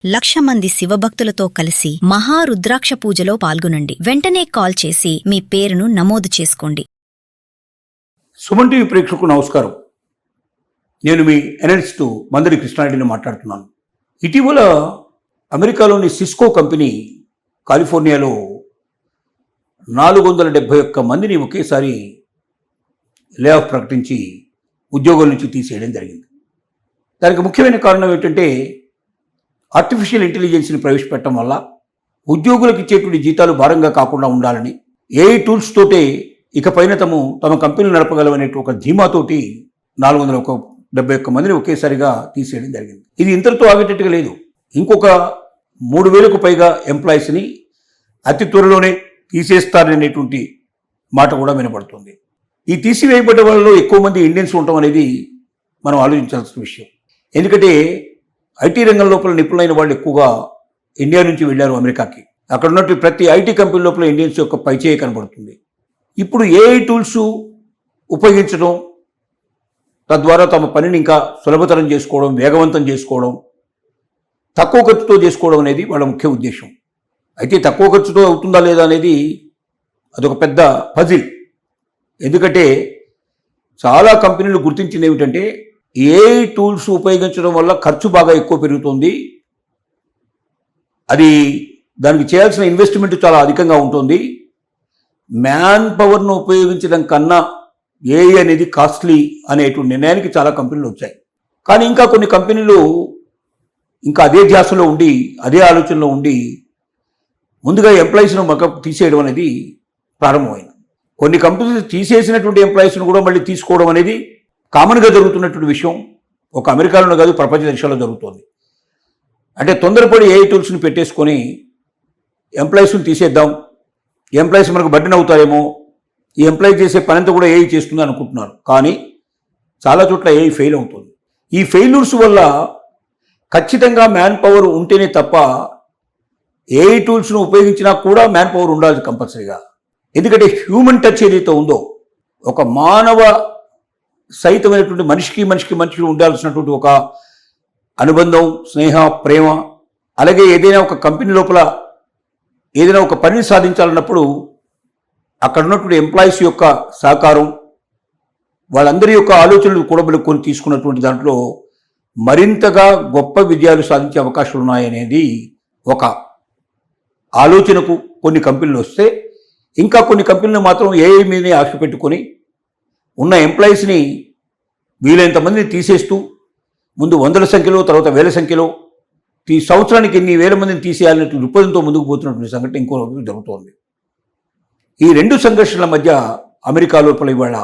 1,00,000 మంది శివభక్తులతో కలిసి మహారుద్రాక్ష పూజలో పాల్గొనండి. వెంటనే కాల్ చేసి మీ పేరును నమోదు చేసుకోండి. సుమన్ టీవీ ప్రేక్షకులకు నమస్కారం. నేను మీ అనలిస్టు మందరి కృష్ణారెడ్డిని మాట్లాడుతున్నాను. ఇటీవల అమెరికాలోని సిస్కో కంపెనీ కాలిఫోర్నియాలో 471 మందిని ఒకేసారి లే ఆఫ్ ప్రకటించి ఉద్యోగాల నుంచి తీసేయడం జరిగింది. దానికి ముఖ్యమైన కారణం ఏంటంటే ఆర్టిఫిషియల్ ఇంటెలిజెన్స్ని ప్రవేశపెట్టడం వల్ల ఉద్యోగులకు ఇచ్చేటువంటి జీతాలు భారంగా కాకుండా ఉండాలని ఏఐ టూల్స్ తోటే ఇకపైన తమ కంపెనీలు నడపగలవనే ఒక ధీమాతోటి 471 మందిని ఒకేసారిగా తీసేయడం జరిగింది. ఇది ఇంతటితో ఆగేటట్టుగా లేదు. ఇంకొక 3,000కు పైగా ఎంప్లాయీస్ని అతి త్వరలోనే తీసేస్తారనేటువంటి మాట కూడా వినపడుతుంది. ఈ తీసివేయబడ్డ వాళ్ళలో ఎక్కువ మంది ఇండియన్స్ ఉండటం అనేది మనం ఆలోచించాల్సిన విషయం. ఎందుకంటే ఐటీ రంగం లోపల నిపుణులైన వాళ్ళు ఎక్కువగా ఇండియా నుంచి వెళ్ళారు అమెరికాకి. అక్కడ ఉన్నట్టు ప్రతి ఐటీ కంపెనీ లోపల ఇండియన్స్ యొక్క పైచేయి కనబడుతుంది. ఇప్పుడు ఏఐ టూల్స్ ఉపయోగించడం, తద్వారా తమ పనిని ఇంకా సులభతరం చేసుకోవడం, వేగవంతం చేసుకోవడం, తక్కువ ఖర్చుతో చేసుకోవడం అనేది వాళ్ళ ముఖ్య ఉద్దేశం. అయితే తక్కువ ఖర్చుతో అవుతుందా లేదా అనేది అదొక పెద్ద పజిల్. ఎందుకంటే చాలా కంపెనీలు గుర్తించింది ఏమిటంటే ఏఐ టూల్స్ ఉపయోగించడం వల్ల ఖర్చు బాగా ఎక్కువ పెరుగుతుంది, అది దానికి చేయాల్సిన ఇన్వెస్ట్మెంట్ చాలా అధికంగా ఉంటుంది, మ్యాన్ పవర్ను ఉపయోగించడం కన్నా ఏఐ అనేది కాస్ట్లీ అనేటువంటి నిర్ణయానికి చాలా కంపెనీలు వచ్చాయి. కానీ ఇంకా కొన్ని కంపెనీలు ఇంకా అదే ధ్యాసలో ఉండి, అదే ఆలోచనలో ఉండి ముందుగా ఎంప్లాయీస్ను తీసేయడం అనేది ప్రారంభమైంది. కొన్ని కంపెనీలు తీసేసినటువంటి ఎంప్లాయీస్ను కూడా మళ్ళీ తీసుకోవడం అనేది కామన్గా జరుగుతున్నటువంటి విషయం. ఒక అమెరికాలోనే కాదు, ప్రపంచ దేశాల్లో జరుగుతుంది. అంటే తొందరపడి ఏఐ టూల్స్ని పెట్టేసుకొని ఎంప్లాయీస్ని తీసేద్దాం, ఎంప్లాయీస్ మనకు బర్డెన్ అవుతారేమో, ఈ ఎంప్లాయీ చేసే పనంతా కూడా ఏఐ చేస్తుంది అనుకుంటున్నారు. కానీ చాలా చోట్ల ఏఐ ఫెయిల్ అవుతుంది. ఈ ఫెయిల్యూర్స్ వల్ల ఖచ్చితంగా మ్యాన్ పవర్ ఉంటేనే తప్ప ఏఐ టూల్స్ను ఉపయోగించినా కూడా మ్యాన్ పవర్ ఉండాలి కంపల్సరీగా. ఎందుకంటే హ్యూమన్ టచ్ ఏదైతే ఉందో, ఒక మానవ సహితమైనటువంటి మనిషికి ఉండాల్సినటువంటి ఒక అనుబంధం, స్నేహ, ప్రేమ, అలాగే ఏదైనా ఒక కంపెనీ లోపల ఏదైనా ఒక పనిని సాధించాలన్నప్పుడు అక్కడ ఉన్నటువంటి ఎంప్లాయీస్ యొక్క సహకారం, వాళ్ళందరి యొక్క ఆలోచనలు కూడబెట్టుకొని తీసుకున్నటువంటి దాంట్లో మరింతగా గొప్ప విజయాలు సాధించే అవకాశాలు ఉన్నాయనేది ఒక ఆలోచనకు కొన్ని కంపెనీలు వస్తే, ఇంకా కొన్ని కంపెనీలు మాత్రం ఏఐ మీదనే ఆశ పెట్టుకొని ఉన్న ఎంప్లాయీస్ని వీలైనంత మందిని తీసేస్తూ ముందు 100ల సంఖ్యలో, తర్వాత 1,000 సంఖ్యలో సంవత్సరానికి ఎన్ని వేల మందిని తీసేయాలనే దృక్పథంతో ముందుకు పోతున్నటువంటి సంఘటన ఇంకో జరుగుతోంది. ఈ రెండు సంఘర్షణల మధ్య అమెరికా లోపల ఇవాళ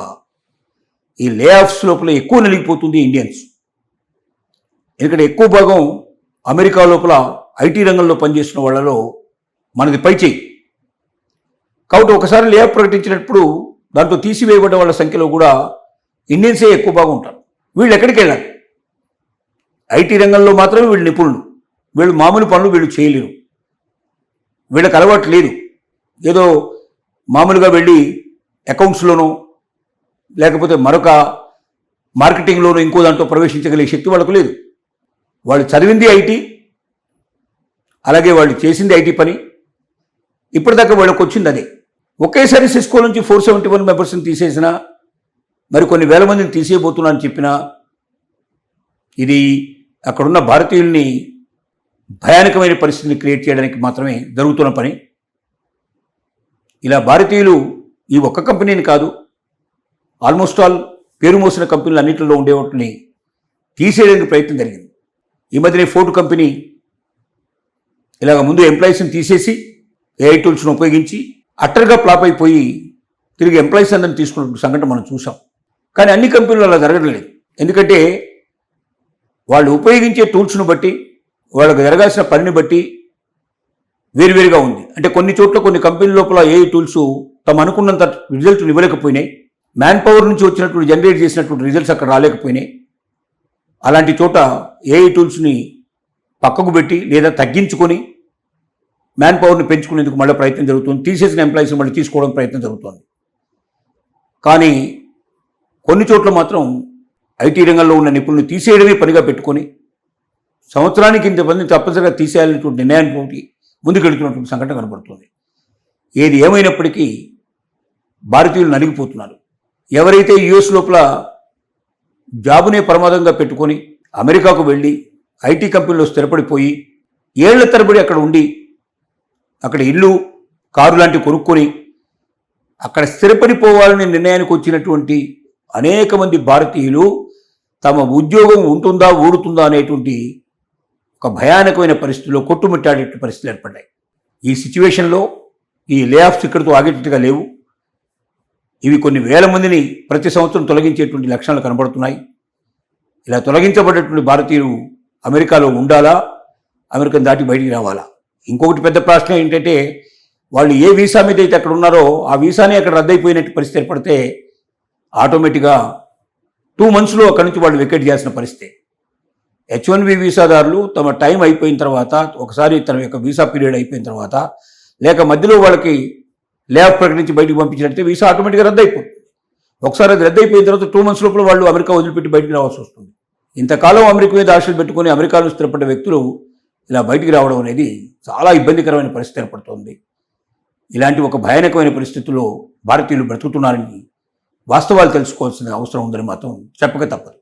ఈ లే ఆఫ్స్ లోపల ఎక్కువ నలిగిపోతుంది ఇండియన్స్. ఎందుకంటే ఎక్కువ భాగం అమెరికా లోపల ఐటీ రంగంలో పనిచేస్తున్న వాళ్ళలో మనది పైచేయి. కాబట్టి ఒకసారి లే ఆఫ్ ప్రకటించినప్పుడు దాంట్లో తీసివేయబడ్డ వాళ్ళ సంఖ్యలో కూడా ఇండియన్సే ఎక్కువ భాగం ఉంటారు. వీళ్ళు ఎక్కడికి వెళ్ళారు? ఐటీ రంగంలో మాత్రమే వీళ్ళు నిపుణులు. వీళ్ళు మామూలు పనులు వీళ్ళు చేయలేరు, వీళ్ళకి అలవాటు లేదు. ఏదో మామూలుగా వెళ్ళి అకౌంట్స్లోనో లేకపోతే మరొక మార్కెటింగ్లోనో ఇంకో దాంట్లో ప్రవేశించగలిగే శక్తి వాళ్ళకు లేదు. వాళ్ళు చదివింది ఐటీ, అలాగే వాళ్ళు చేసింది ఐటీ పని, ఇప్పటిదాకా వాళ్ళకి వచ్చింది అదే. ఒకేసారి సిస్కో నుంచి 471 మెంబర్స్ని తీసేసినా, మరి కొన్ని వేల మందిని తీసేయబోతున్నా అని చెప్పినా, ఇది అక్కడున్న భారతీయుల్ని భయానకమైన పరిస్థితిని క్రియేట్ చేయడానికి మాత్రమే జరుగుతున్న పని. ఇలా భారతీయులు ఈ ఒక్క కంపెనీని కాదు, ఆల్మోస్ట్ ఆల్ పేరు మోసిన కంపెనీలు అన్నింటిలో ఉండే వాటిని తీసేయడానికి ప్రయత్నం జరిగింది. ఈ మధ్యనే ఫోర్డ్ కంపెనీ ఇలాగ ముందు ఎంప్లాయీస్ని తీసేసి ఏఐ టూల్స్ను ఉపయోగించి అట్టర్గా ఫ్లాప్ అయిపోయి తిరిగి ఎంప్లాయీస్ అందరిని తీసుకున్న సంఘటన మనం చూసాం. కానీ అన్ని కంపెనీలు అలా జరగడం లేదు. ఎందుకంటే వాళ్ళు ఉపయోగించే టూల్స్ను బట్టి, వాళ్ళకు జరగాల్సిన పనిని బట్టి వేరువేరుగా ఉంది. అంటే కొన్ని చోట్ల కొన్ని కంపెనీల లోపల ఏఐ టూల్స్ తమ అనుకున్నంత రిజల్ట్ ఇవ్వలేకపోయినాయి, మ్యాన్ పవర్ నుంచి వచ్చినటువంటి జనరేట్ చేసినటువంటి రిజల్ట్స్ అక్కడ రాలేకపోయినాయి. అలాంటి చోట ఏఐ టూల్స్ని పక్కకు పెట్టి లేదా తగ్గించుకొని మ్యాన్ పవర్ని పెంచుకునేందుకు మళ్ళీ ప్రయత్నం జరుగుతుంది. తీసేసిన ఎంప్లాయీస్ని మళ్ళీ తీసుకోవడం ప్రయత్నం జరుగుతుంది. కానీ కొన్ని చోట్ల మాత్రం ఐటీ రంగంలో ఉన్న నిపుణులు తీసేయడమే పనిగా పెట్టుకొని సంవత్సరానికి ఇంతమందిని తప్పనిసరిగా తీసేయాలనేటువంటి నిర్ణయానికి ముందుకెడుతున్నటువంటి సంఘటన కనబడుతుంది. ఏది ఏమైనప్పటికీ భారతీయులు నలిగిపోతున్నారు. ఎవరైతే యుఎస్ లోపల జాబునే ప్రమాదంగా పెట్టుకొని అమెరికాకు వెళ్ళి ఐటీ కంపెనీలో స్థిరపడిపోయి ఏళ్ల తరబడి అక్కడ ఉండి అక్కడ ఇల్లు కారు లాంటివి కొనుక్కొని అక్కడ స్థిరపడిపోవాలనే నిర్ణయానికి వచ్చినటువంటి అనేక మంది భారతీయులు తమ ఉద్యోగం ఉంటుందా ఊడుతుందా అనేటువంటి ఒక భయానకమైన పరిస్థితిలో కొట్టుమిట్టాడే పరిస్థితులు ఏర్పడ్డాయి. ఈ సిచ్యువేషన్లో ఈ లే ఆఫ్స్ ఇక్కడితో ఆగేటట్టుగా లేవు. ఇవి కొన్ని వేల మందిని ప్రతి సంవత్సరం తొలగించేటువంటి లక్షణాలు కనబడుతున్నాయి. ఇలా తొలగించబడేటువంటి భారతీయులు అమెరికాలో ఉండాలా, అమెరికను దాటి బయటికి రావాలా? ఇంకొకటి పెద్ద ప్రశ్న ఏంటంటే, వాళ్ళు ఏ వీసా మీద అయితే అక్కడ ఉన్నారో ఆ వీసానే అక్కడ రద్దయిపోయినట్టు పరిస్థితి ఏర్పడితే ఆటోమేటిక్గా 2 monthsలో అక్కడి నుంచి వాళ్ళు వెకేట్ చేయాల్సిన పరిస్థితి. H1B వీసాదారులు తమ టైం అయిపోయిన తర్వాత, ఒకసారి తన యొక్క వీసా పీరియడ్ అయిపోయిన తర్వాత, లేక మధ్యలో వాళ్ళకి లే ఆఫ్ ప్రకటించి బయటకు పంపించినట్లయితే వీసా ఆటోమేటిక్గా రద్దయిపోతుంది. ఒకసారి అది రద్దయిపోయిన తర్వాత 2 months లోపల వాళ్ళు అమెరికా వదిలిపెట్టి బయటికి రావాల్సి వస్తుంది. ఇంతకాలం అమెరికా మీద ఆశలు పెట్టుకుని అమెరికాలో స్థిరపడ్డ వ్యక్తులు ఇలా బయటికి రావడం అనేది చాలా ఇబ్బందికరమైన పరిస్థితి ఏర్పడుతోంది. ఇలాంటి ఒక భయానకమైన పరిస్థితుల్లో భారతీయులు బ్రతుకుతున్నారని వాస్తవాలు తెలుసుకోవాల్సిన అవసరం ఉందని మాత్రం చెప్పక తప్పదు.